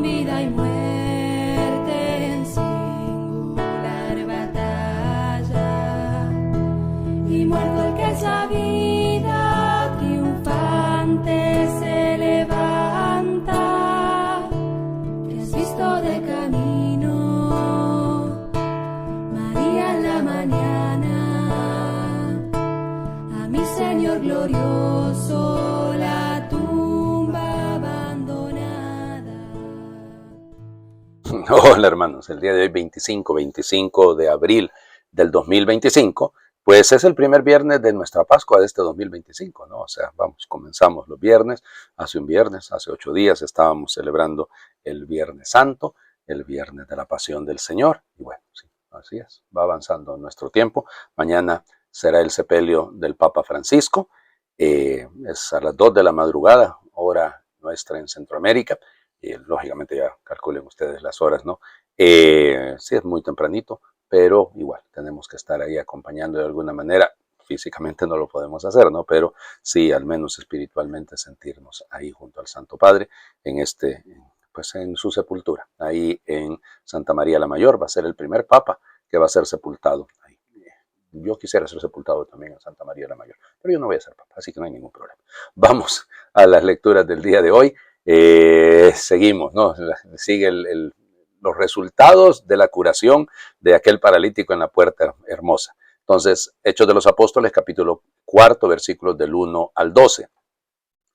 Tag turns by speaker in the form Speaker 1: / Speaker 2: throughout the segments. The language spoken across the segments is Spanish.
Speaker 1: con vida y muerte en singular batalla, y muerto el que es la vida, triunfante se levanta, es visto de camino, María en la mañana, a mi Señor glorioso, la tumba abandonada.
Speaker 2: Hola hermanos, el día de hoy 25 de abril del 2025, pues es el primer viernes de nuestra Pascua de este 2025, ¿no? O sea, comenzamos los viernes, hace 8 días estábamos celebrando el Viernes Santo, el viernes de la Pasión del Señor, y bueno, sí, así es, va avanzando nuestro tiempo. Mañana será el sepelio del Papa Francisco, es a las 2 de la madrugada, hora nuestra en Centroamérica, y lógicamente ya calculen ustedes las horas, ¿no? Sí, es muy tempranito, pero igual tenemos que estar ahí acompañando de alguna manera. Físicamente no lo podemos hacer, ¿no? Pero sí, al menos espiritualmente sentirnos ahí junto al Santo Padre pues en su sepultura. Ahí en Santa María la Mayor va a ser el primer papa que va a ser sepultado ahí. Yo quisiera ser sepultado también en Santa María la Mayor, pero yo no voy a ser papa, así que no hay ningún problema. Vamos a las lecturas del día de hoy. Seguimos, ¿no? Sigue los resultados de la curación de aquel paralítico en la Puerta Hermosa. Entonces, Hechos de los Apóstoles, capítulo 4, versículos del 1 al 12.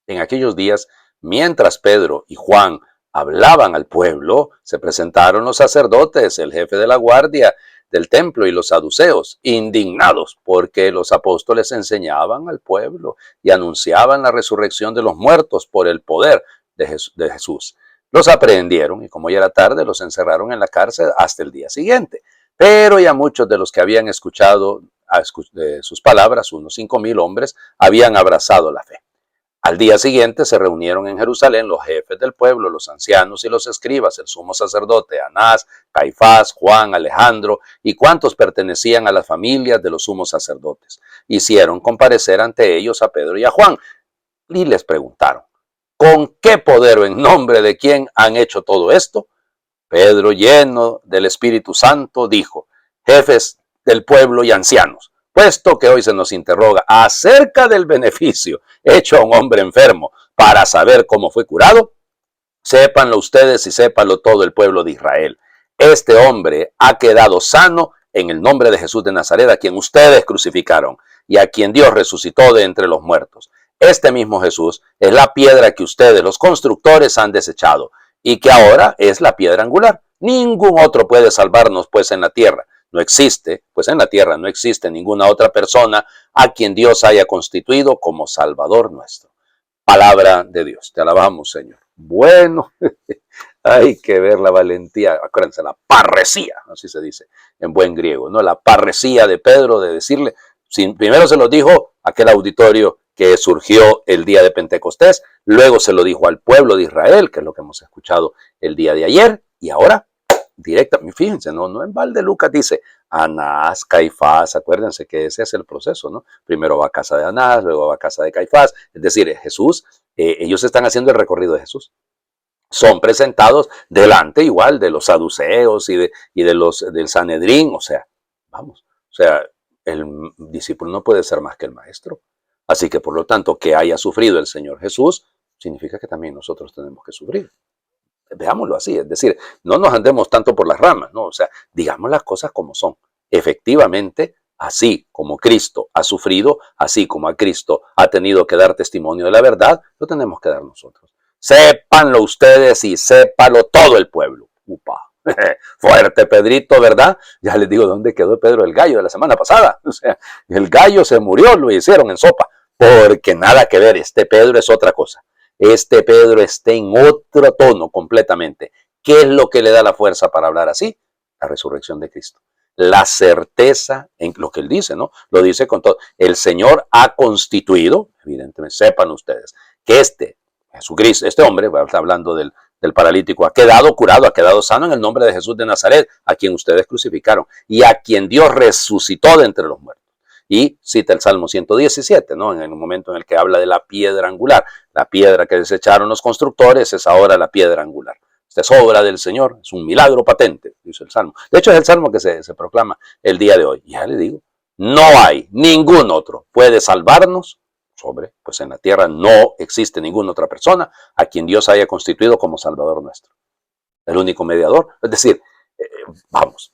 Speaker 2: En aquellos días, mientras Pedro y Juan hablaban al pueblo, se presentaron los sacerdotes, el jefe de la guardia del templo y los saduceos, indignados porque los apóstoles enseñaban al pueblo y anunciaban la resurrección de los muertos por el poder de Jesús. Los aprehendieron y como ya era tarde, los encerraron en la cárcel hasta el día siguiente. Pero ya muchos de los que habían escuchado sus palabras, unos 5,000 hombres, habían abrazado la fe. Al día siguiente se reunieron en Jerusalén los jefes del pueblo, los ancianos y los escribas, el sumo sacerdote Anás, Caifás, Juan, Alejandro y cuantos pertenecían a las familias de los sumos sacerdotes. Hicieron comparecer ante ellos a Pedro y a Juan y les preguntaron: ¿con qué poder o en nombre de quién han hecho todo esto? Pedro, lleno del Espíritu Santo, dijo: jefes del pueblo y ancianos, puesto que hoy se nos interroga acerca del beneficio hecho a un hombre enfermo para saber cómo fue curado, sépanlo ustedes y sépanlo todo el pueblo de Israel. Este hombre ha quedado sano en el nombre de Jesús de Nazaret, a quien ustedes crucificaron y a quien Dios resucitó de entre los muertos. Este mismo Jesús es la piedra que ustedes, los constructores, han desechado y que ahora es la piedra angular. Ningún otro puede salvarnos, pues en la tierra no existe ninguna otra persona a quien Dios haya constituido como Salvador nuestro. Palabra de Dios. Te alabamos, Señor. Bueno, hay que ver la valentía, acuérdense, la parresía, así se dice en buen griego, ¿no? La parresía de Pedro de decirle, primero se lo dijo a aquel auditorio que surgió el día de Pentecostés, luego se lo dijo al pueblo de Israel, que es lo que hemos escuchado el día de ayer, y ahora directamente, fíjense, no en balde Lucas dice Anás, Caifás, acuérdense que ese es el proceso, ¿no? Primero va a casa de Anás, luego va a casa de Caifás, es decir, Jesús, ellos están haciendo el recorrido de Jesús. Son presentados delante igual de los saduceos y del Sanedrín, o sea, el discípulo no puede ser más que el maestro. Así que por lo tanto, que haya sufrido el Señor Jesús, significa que también nosotros tenemos que sufrir. Veámoslo así, es decir, no nos andemos tanto por las ramas, ¿no? O sea, digamos las cosas como son. Efectivamente, así como Cristo ha sufrido, así como a Cristo ha tenido que dar testimonio de la verdad, lo tenemos que dar nosotros. Sépanlo ustedes y sépalo todo el pueblo. Upa. Fuerte Pedrito, ¿verdad? Ya les digo dónde quedó Pedro el gallo de la semana pasada. O sea, el gallo se murió, lo hicieron en sopa, porque nada que ver, este Pedro es otra cosa. Este Pedro está en otro tono completamente. ¿Qué es lo que le da la fuerza para hablar así? La resurrección de Cristo. La certeza en lo que él dice, ¿no? Lo dice con todo. El Señor ha constituido, evidentemente, sepan ustedes, que Jesucristo, este hombre, está hablando del paralítico, ha quedado curado, ha quedado sano en el nombre de Jesús de Nazaret, a quien ustedes crucificaron y a quien Dios resucitó de entre los muertos. Y cita el Salmo 117, ¿no? En el momento en el que habla de la piedra angular. La piedra que desecharon los constructores es ahora la piedra angular. Esta es obra del Señor, es un milagro patente, dice el Salmo. De hecho, es el Salmo que se proclama el día de hoy. Ya le digo, no hay ningún otro puede salvarnos pues en la tierra no existe ninguna otra persona a quien Dios haya constituido como Salvador nuestro. El único mediador. Es decir, vamos,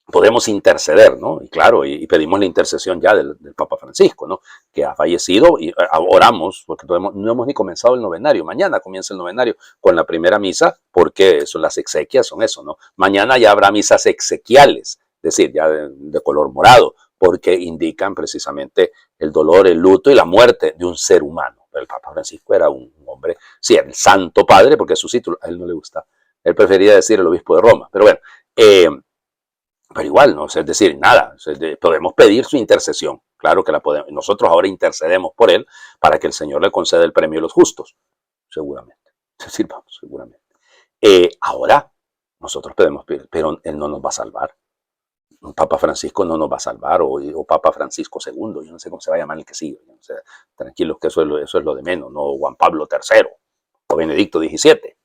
Speaker 2: podemos interceder, ¿no? Y claro, y pedimos la intercesión ya del Papa Francisco, ¿no? Que ha fallecido y oramos, porque no hemos ni comenzado el novenario. Mañana comienza el novenario con la primera misa, porque las exequias son eso, ¿no? Mañana ya habrá misas exequiales, es decir, ya de color morado, porque indican precisamente el dolor, el luto y la muerte de un ser humano. El Papa Francisco era un hombre, sí, el Santo Padre, porque es su título, a él no le gusta. Él prefería decir el obispo de Roma, pero bueno, pero igual, ¿no? Es decir, nada, podemos pedir su intercesión. Claro que la podemos. Nosotros ahora intercedemos por él para que el Señor le conceda el premio a los justos. Seguramente. Es decir, vamos, seguramente. Ahora, nosotros podemos pedir, pero él no nos va a salvar. Papa Francisco no nos va a salvar, o Papa Francisco II, yo no sé cómo se va a llamar el que sigue. O sea, tranquilos, que eso es lo de menos, no Juan Pablo III o Benedicto XVII.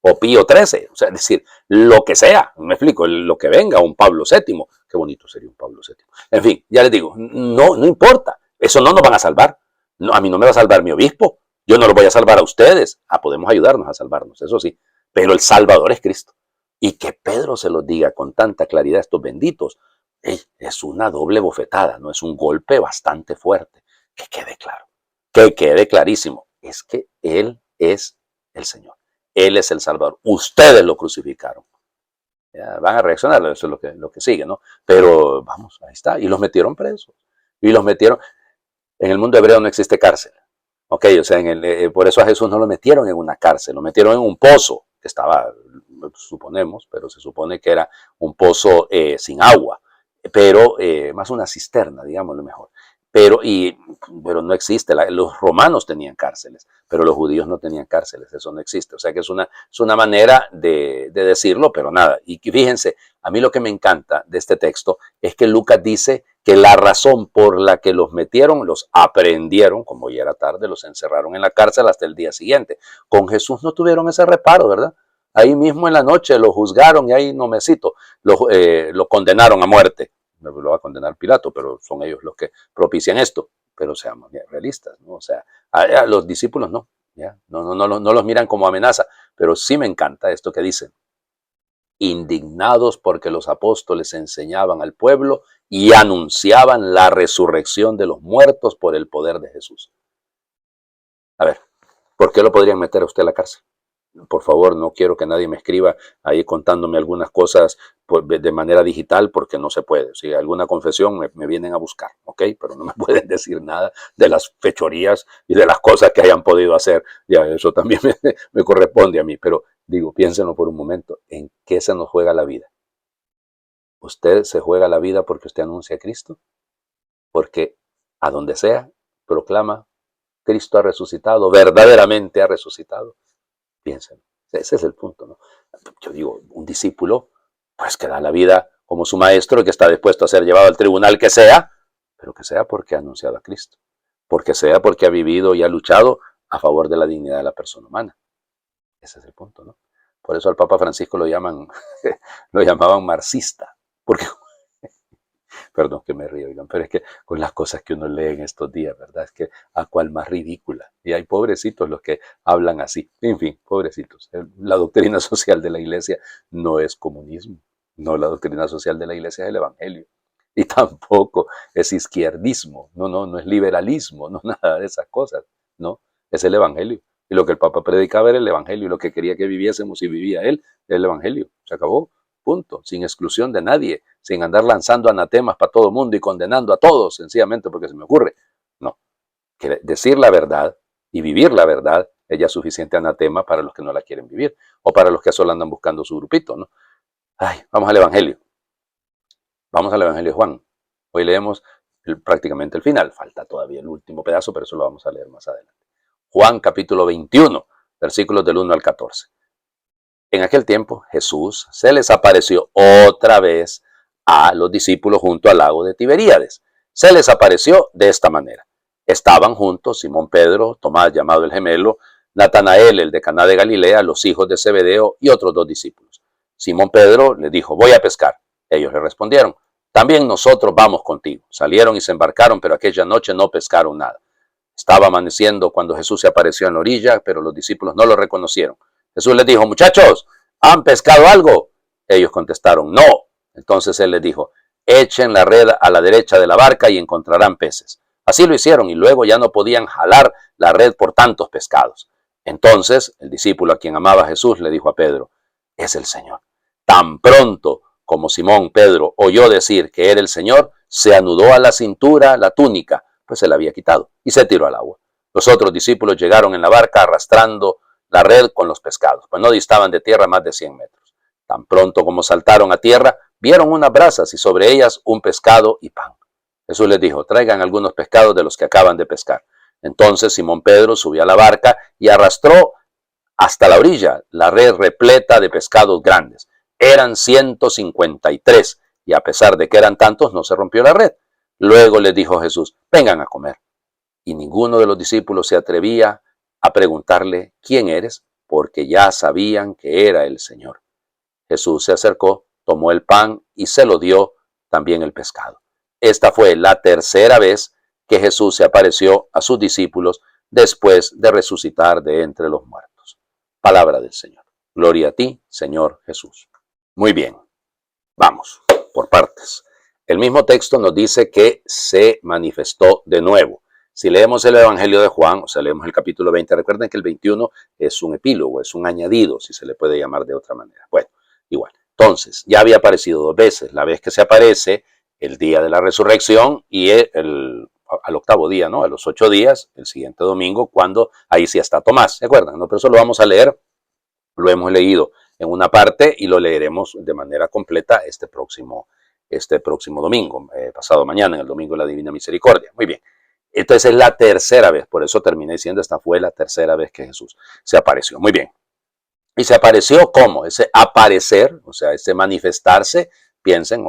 Speaker 2: O Pío XIII, o sea, es decir, lo que sea, me explico, lo que venga, un Pablo VII, qué bonito sería un Pablo VII. En fin, ya les digo, no importa, eso no nos van a salvar, no, a mí no me va a salvar mi obispo, yo no lo voy a salvar a ustedes, podemos ayudarnos a salvarnos, eso sí, pero el Salvador es Cristo. Y que Pedro se los diga con tanta claridad a estos benditos, es una doble bofetada, no es un golpe bastante fuerte, que quede claro, que quede clarísimo, es que Él es el Señor. Él es el Salvador. Ustedes lo crucificaron. Ya van a reaccionar, eso es lo que sigue, ¿no? Pero vamos, ahí está. Y los metieron presos. Y los metieron. En el mundo hebreo no existe cárcel. Ok, o sea, por eso a Jesús no lo metieron en una cárcel, lo metieron en un pozo, que estaba, suponemos, pero se supone que era un pozo sin agua, pero más una cisterna, digámoslo mejor. Pero no existe, los romanos tenían cárceles, pero los judíos no tenían cárceles, eso no existe. O sea que es una manera de decirlo, pero nada. Y fíjense, a mí lo que me encanta de este texto es que Lucas dice que la razón por la que los metieron, los aprendieron, como ya era tarde, los encerraron en la cárcel hasta el día siguiente. Con Jesús no tuvieron ese reparo, ¿verdad? Ahí mismo en la noche lo juzgaron y ahí nomecito lo condenaron a muerte. Lo va a condenar Pilato, pero son ellos los que propician esto. Pero seamos realistas, ¿no? O sea, a los discípulos no, ¿ya? No los miran como amenaza, pero sí me encanta esto que dicen. Indignados porque los apóstoles enseñaban al pueblo y anunciaban la resurrección de los muertos por el poder de Jesús. A ver, ¿por qué lo podrían meter a usted a la cárcel? Por favor, no quiero que nadie me escriba ahí contándome algunas cosas de manera digital porque no se puede. Si hay alguna confesión me vienen a buscar, ¿ok? Pero no me pueden decir nada de las fechorías y de las cosas que hayan podido hacer. Ya eso también me corresponde a mí. Pero digo, piénsenlo por un momento. ¿En qué se nos juega la vida? ¿Usted se juega la vida porque usted anuncia a Cristo? Porque a donde sea proclama Cristo ha resucitado, verdaderamente ha resucitado. Piensen, ese es el punto, ¿no? Yo digo, un discípulo, pues que da la vida como su maestro y que está dispuesto a ser llevado al tribunal que sea, pero que sea porque ha anunciado a Cristo, porque sea porque ha vivido y ha luchado a favor de la dignidad de la persona humana. Ese es el punto, ¿no? Por eso al Papa Francisco lo llamaban marxista, porque perdón que me río, oigan, pero es que con las cosas que uno lee en estos días, ¿verdad? Es que a cual más ridícula. Y hay pobrecitos los que hablan así. En fin, pobrecitos. La doctrina social de la iglesia no es comunismo. No, la doctrina social de la iglesia es el evangelio. Y tampoco es izquierdismo. No es liberalismo. No, nada de esas cosas. No, es el evangelio. Y lo que el Papa predicaba era el evangelio. Y lo que quería que viviésemos y vivía él era el evangelio. Se acabó. Punto, sin exclusión de nadie, sin andar lanzando anatemas para todo el mundo y condenando a todos, sencillamente porque se me ocurre. No, que decir la verdad y vivir la verdad es ya suficiente anatema para los que no la quieren vivir, o para los que solo andan buscando su grupito, ¿no? Ay, vamos al Evangelio. Vamos al Evangelio de Juan. Hoy leemos prácticamente el final, falta todavía el último pedazo, pero eso lo vamos a leer más adelante. Juan capítulo 21, versículos del 1 al 14. En aquel tiempo Jesús se les apareció otra vez a los discípulos junto al lago de Tiberíades. Se les apareció de esta manera. Estaban juntos Simón Pedro, Tomás llamado el gemelo, Natanael, el de Caná de Galilea, los hijos de Zebedeo y otros 2 discípulos. Simón Pedro le dijo, voy a pescar. Ellos le respondieron, también nosotros vamos contigo. Salieron y se embarcaron, pero aquella noche no pescaron nada. Estaba amaneciendo cuando Jesús se apareció en la orilla, pero los discípulos no lo reconocieron. Jesús les dijo, muchachos, ¿han pescado algo? Ellos contestaron, no. Entonces él les dijo, echen la red a la derecha de la barca y encontrarán peces. Así lo hicieron y luego ya no podían jalar la red por tantos pescados. Entonces el discípulo a quien amaba Jesús le dijo a Pedro, es el Señor. Tan pronto como Simón Pedro oyó decir que era el Señor, se anudó a la cintura la túnica, pues se la había quitado, y se tiró al agua. Los otros discípulos llegaron en la barca arrastrando la red con los pescados, pues no distaban de tierra más de 100 metros. Tan pronto como saltaron a tierra, vieron unas brasas y sobre ellas un pescado y pan. Jesús les dijo, traigan algunos pescados de los que acaban de pescar. Entonces Simón Pedro subió a la barca y arrastró hasta la orilla la red repleta de pescados grandes. Eran 153 y a pesar de que eran tantos no se rompió la red. Luego les dijo Jesús, vengan a comer. Y ninguno de los discípulos se atrevía a preguntarle, ¿quién eres? Porque ya sabían que era el Señor. Jesús se acercó, tomó el pan y se lo dio, también el pescado. Esta fue la tercera vez que Jesús se apareció a sus discípulos después de resucitar de entre los muertos. Palabra del Señor. Gloria a ti, Señor Jesús. Muy bien, vamos por partes. El mismo texto nos dice que se manifestó de nuevo. Si leemos el Evangelio de Juan, o sea, leemos el capítulo 20, recuerden que el 21 es un epílogo, es un añadido, si se le puede llamar de otra manera. Bueno, igual. Entonces, ya había aparecido 2 veces. La vez que se aparece el día de la resurrección y al 8º día, ¿no? A los 8 días, el siguiente domingo, cuando ahí sí está Tomás, ¿se acuerdan? ¿No? Pero eso lo vamos a leer, lo hemos leído en una parte y lo leeremos de manera completa este próximo domingo, pasado mañana, en el Domingo de la Divina Misericordia. Muy bien. Entonces es la tercera vez, por eso terminé diciendo, esta fue la tercera vez que Jesús se apareció. Muy bien. ¿Y se apareció cómo? Ese aparecer, o sea, ese manifestarse, piensen,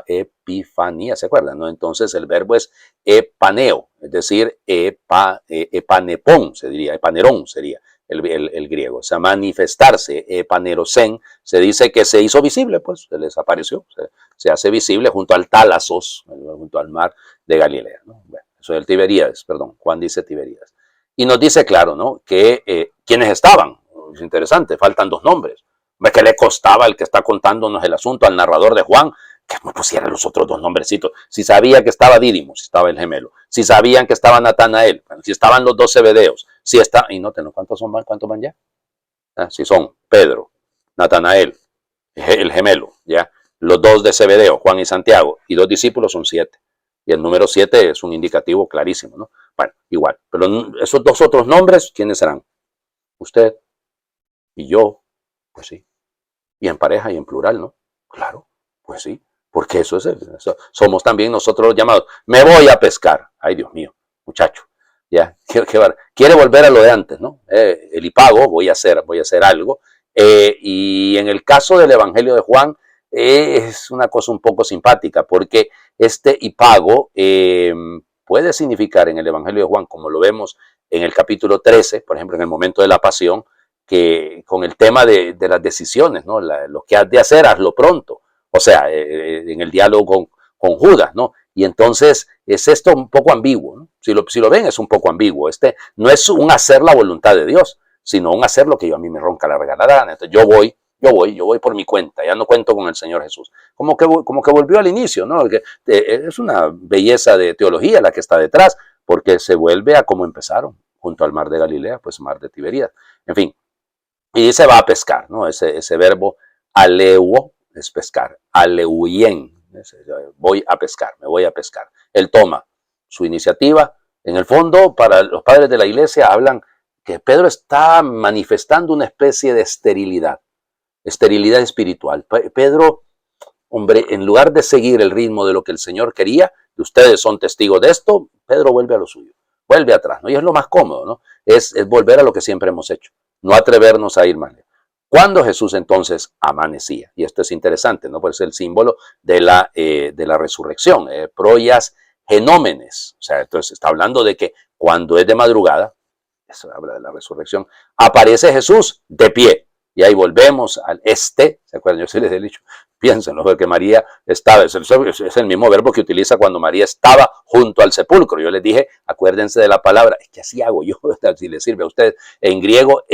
Speaker 2: epifanía, ¿se acuerdan? ¿No? Entonces el verbo es epaneo, es decir, epanepón, se diría, epanerón sería el griego, o sea, manifestarse, epanerosen, se dice que se hizo visible, pues, se les apareció, se hace visible junto al Tálasos, junto al mar de Galilea, ¿no? Bueno, eso es el Tiberíades, perdón, Juan dice Tiberíades. Y nos dice claro, ¿no? Que quienes estaban, es interesante, faltan 2 nombres. ¿Ves que le costaba el que está contándonos el asunto al narrador de Juan que me pusiera los otros 2 nombrecitos? Si sabía que estaba Dídimo, si estaba el gemelo, si sabían que estaba Natanael, si estaban los 2 Zebedeos, si está, y noten, ¿cuántos van ya? Si son Pedro, Natanael, el gemelo, ya, los 2 de Zebedeo, Juan y Santiago, y 2 discípulos son 7. Y el número 7 es un indicativo clarísimo, ¿no? Bueno, igual, pero esos 2 otros nombres, ¿quiénes serán? Usted y yo, pues sí. Y en pareja y en plural, ¿no? Claro, pues sí, porque eso es eso. Somos también nosotros los llamados. Me voy a pescar. Ay, Dios mío, muchacho. Ya, quiere volver a lo de antes, ¿no? El hipago, voy a hacer algo. Y en el caso del Evangelio de Juan, es una cosa un poco simpática, porque este hipago puede significar en el Evangelio de Juan, como lo vemos en el capítulo 13, por ejemplo, en el momento de la pasión, que con el tema de las decisiones, ¿no? Lo que has de hacer, hazlo pronto. O sea, en el diálogo con Judas, ¿no? Y entonces es esto un poco ambiguo, ¿no? Si lo ven, es un poco ambiguo. No es un hacer la voluntad de Dios, sino un hacer lo que a mí me ronca la regalada. Entonces yo voy por mi cuenta, ya no cuento con el Señor Jesús. Como que volvió al inicio, ¿no? Es una belleza de teología la que está detrás, porque se vuelve a como empezaron, junto al mar de Galilea, pues mar de Tiberíades. En fin, y se va a pescar, ¿no? Ese verbo aleuo es pescar, aleuien, voy a pescar, me voy a pescar. Él toma su iniciativa. En el fondo, para los padres de la iglesia hablan que Pedro está manifestando una especie de esterilidad espiritual. Pedro, hombre, en lugar de seguir el ritmo de lo que el Señor quería, y ustedes son testigos de esto, Pedro vuelve a lo suyo, vuelve atrás, ¿no? Y es lo más cómodo, ¿no? Es volver a lo que siempre hemos hecho, no atrevernos a ir más lejos. Cuando Jesús entonces amanecía, y esto es interesante, ¿no? Pues es el símbolo de la resurrección, proias genómenes, o sea, entonces está hablando de que cuando es de madrugada, eso habla de la resurrección, aparece Jesús de pie. Y ahí volvemos al ¿se acuerdan? Yo sí les he dicho, piénsenlo, porque María estaba, es el mismo verbo que utiliza cuando María estaba junto al sepulcro. Yo les dije, acuérdense de la palabra, es que así hago yo, si les sirve a ustedes. En griego,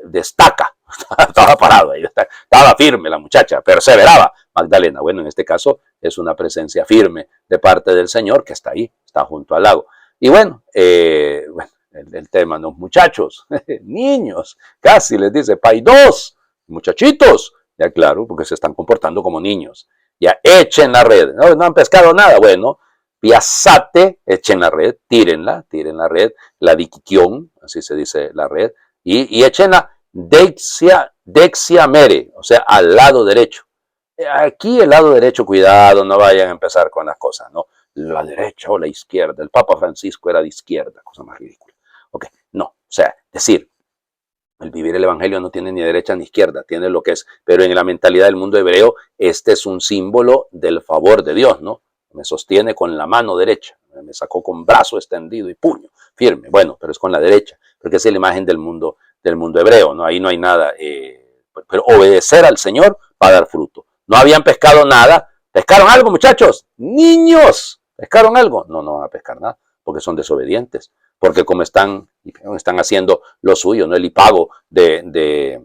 Speaker 2: destaca, estaba parado ahí, estaba firme la muchacha, perseveraba Magdalena. Bueno, en este caso es una presencia firme de parte del Señor que está ahí, está junto al lago. Y bueno, el tema, ¿no? Muchachos, niños, casi les dice, paidos, muchachitos, ya claro, porque se están comportando como niños. Ya echen la red, no han pescado nada, bueno, piazzate, echen la red, tiren la red, la diquiquión, así se dice la red, y échenla dexia mere, o sea, al lado derecho. Aquí el lado derecho, cuidado, no vayan a empezar con las cosas, ¿no? La derecha o la izquierda. El Papa Francisco era de izquierda, cosa más ridícula. Ok, no, o sea, decir, el vivir el evangelio no tiene ni derecha ni izquierda, tiene lo que es, pero en la mentalidad del mundo hebreo, este es un símbolo del favor de Dios, ¿no? Me sostiene con la mano derecha, me sacó con brazo extendido y puño firme, bueno, pero es con la derecha, porque es la imagen del mundo hebreo, ¿no? Ahí no hay nada, pero obedecer al Señor va a dar fruto. No habían pescado nada, ¿pescaron algo, muchachos? Niños, ¿pescaron algo? No, no van a pescar nada, porque son desobedientes, porque como están haciendo lo suyo, ¿no? El hipago de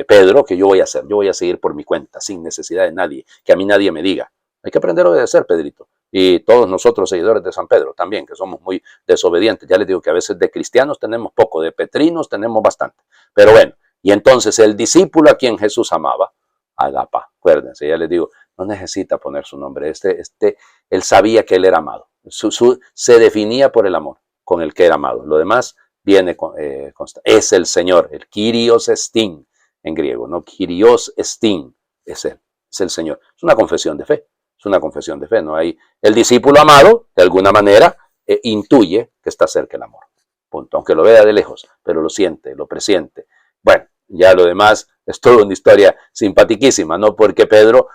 Speaker 2: Pedro, que yo voy a hacer, yo voy a seguir por mi cuenta, sin necesidad de nadie, que a mí nadie me diga. Hay que aprender a obedecer, Pedrito. Y todos nosotros, seguidores de San Pedro, también, que somos muy desobedientes. Ya les digo que a veces de cristianos tenemos poco, de petrinos tenemos bastante. Pero bueno, y entonces el discípulo a quien Jesús amaba, Agapa, acuérdense, ya les digo, no necesita poner su nombre. Él sabía que él era amado. Se definía por el amor con el que era amado. Lo demás viene es el Señor, el Kyrios estin en griego, ¿no? Kyrios estin es él, es el Señor. Es una confesión de fe, es una confesión de fe, ¿no? Hay el discípulo amado, de alguna manera, intuye que está cerca el amor. Punto. Aunque lo vea de lejos, pero lo siente, lo presiente. Bueno, ya lo demás es toda una historia simpaticísima, ¿no? Porque Pedro,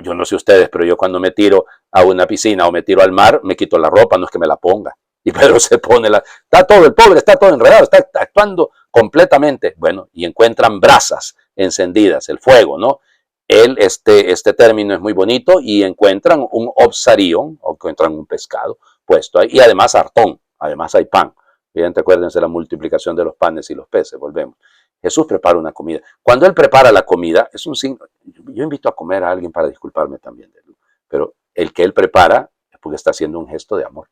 Speaker 2: yo no sé ustedes, pero yo cuando me tiro a una piscina o me tiro al mar, me quito la ropa, no es que me la ponga. Y Pedro se pone está todo, el pobre está todo enredado, está actuando completamente. Bueno, y encuentran brasas encendidas, el fuego, ¿no? Este término es muy bonito y encuentran un obsarión, o encuentran un pescado puesto ahí, y además hartón, además hay pan. Bien, acuérdense la multiplicación de los panes y los peces, volvemos. Jesús prepara una comida. Cuando Él prepara la comida, es un signo. Yo invito a comer a alguien para disculparme también de él, pero el que Él prepara es porque está haciendo un gesto de amor.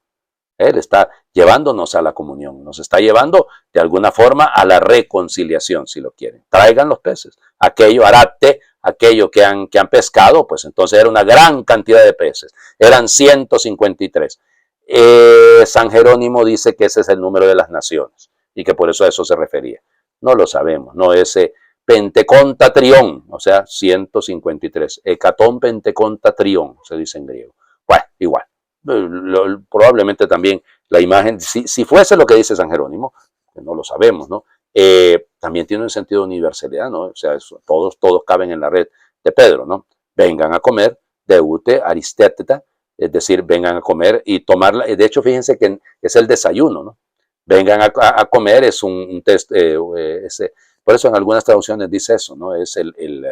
Speaker 2: Él está llevándonos a la comunión, nos está llevando de alguna forma a la reconciliación, si lo quieren. Traigan los peces. Aquello que han pescado, pues entonces era una gran cantidad de peces. Eran 153. San Jerónimo dice que ese es el número de las naciones y que por eso a eso se refería. No lo sabemos, no ese Pentecontatrión, o sea, 153. Hecatón Pentecontatrión, se dice en griego. Bueno, igual. Probablemente también la imagen, si fuese lo que dice San Jerónimo, que no lo sabemos, ¿no? También tiene un sentido de universalidad, ¿no? O sea, todos caben en la red de Pedro, ¿no? Vengan a comer, deute, aristéteta, es decir, vengan a comer y tomarla. De hecho, fíjense que es el desayuno, ¿no? Vengan a comer, es un test, por eso en algunas traducciones dice eso, ¿no? Es el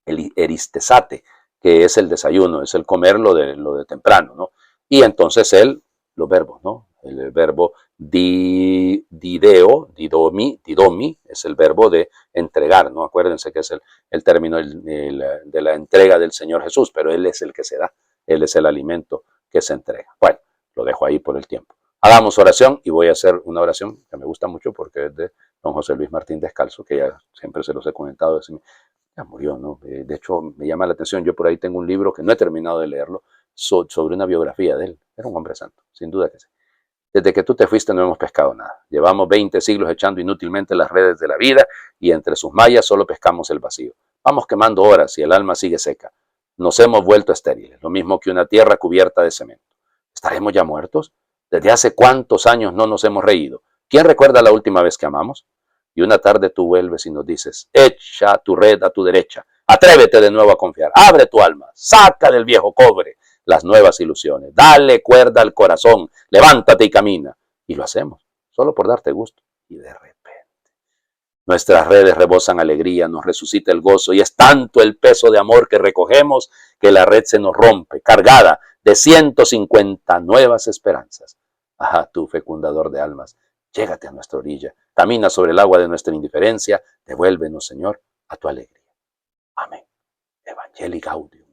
Speaker 2: eristesate, que es el desayuno, es el comer lo de temprano, ¿no? Y entonces los verbos, ¿no? El verbo didomi, es el verbo de entregar, ¿no? Acuérdense que es el término de la entrega del Señor Jesús, pero Él es el que se da, Él es el alimento que se entrega. Bueno, lo dejo ahí por el tiempo. Hagamos oración y voy a hacer una oración que me gusta mucho porque es de don José Luis Martín Descalzo, que ya siempre se los he comentado, ya murió, ¿no? De hecho, me llama la atención, yo por ahí tengo un libro que no he terminado de leerlo, sobre una biografía de él. Era un hombre santo, sin duda que sí. Desde que tú te fuiste no hemos pescado nada. Llevamos 20 siglos echando inútilmente las redes de la vida y entre sus mallas solo pescamos el vacío. Vamos quemando horas y el alma sigue seca. Nos hemos vuelto estériles, lo mismo que una tierra cubierta de cemento. ¿Estaremos ya muertos? ¿Desde hace cuántos años no nos hemos reído? ¿Quién recuerda la última vez que amamos? Y una tarde tú vuelves y nos dices, echa tu red a tu derecha, atrévete de nuevo a confiar, abre tu alma, saca del viejo cobre las nuevas ilusiones, dale cuerda al corazón, levántate y camina. Y lo hacemos. solo por darte gusto. Y de repente, nuestras redes rebosan alegría, nos resucita el gozo y es tanto el peso de amor que recogemos que la red se nos rompe, cargada de 150 nuevas esperanzas. Ajá, tú, fecundador de almas, llégate a nuestra orilla, camina sobre el agua de nuestra indiferencia, devuélvenos, Señor, a tu alegría. Amén. Evangelii Gaudium,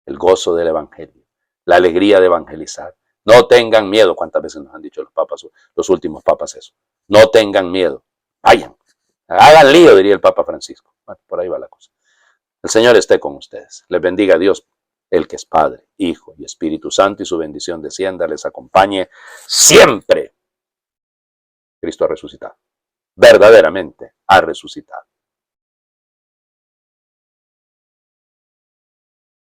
Speaker 2: el gozo del Evangelio, la alegría de evangelizar. No tengan miedo. ¿Cuántas veces nos han dicho los papas, los últimos papas eso? No tengan miedo. Vayan. Hagan lío, diría el Papa Francisco. Bueno, por ahí va la cosa. El Señor esté con ustedes. Les bendiga a Dios, el que es Padre, Hijo y Espíritu Santo, y su bendición descienda, les acompañe siempre. Cristo ha resucitado. Verdaderamente ha resucitado.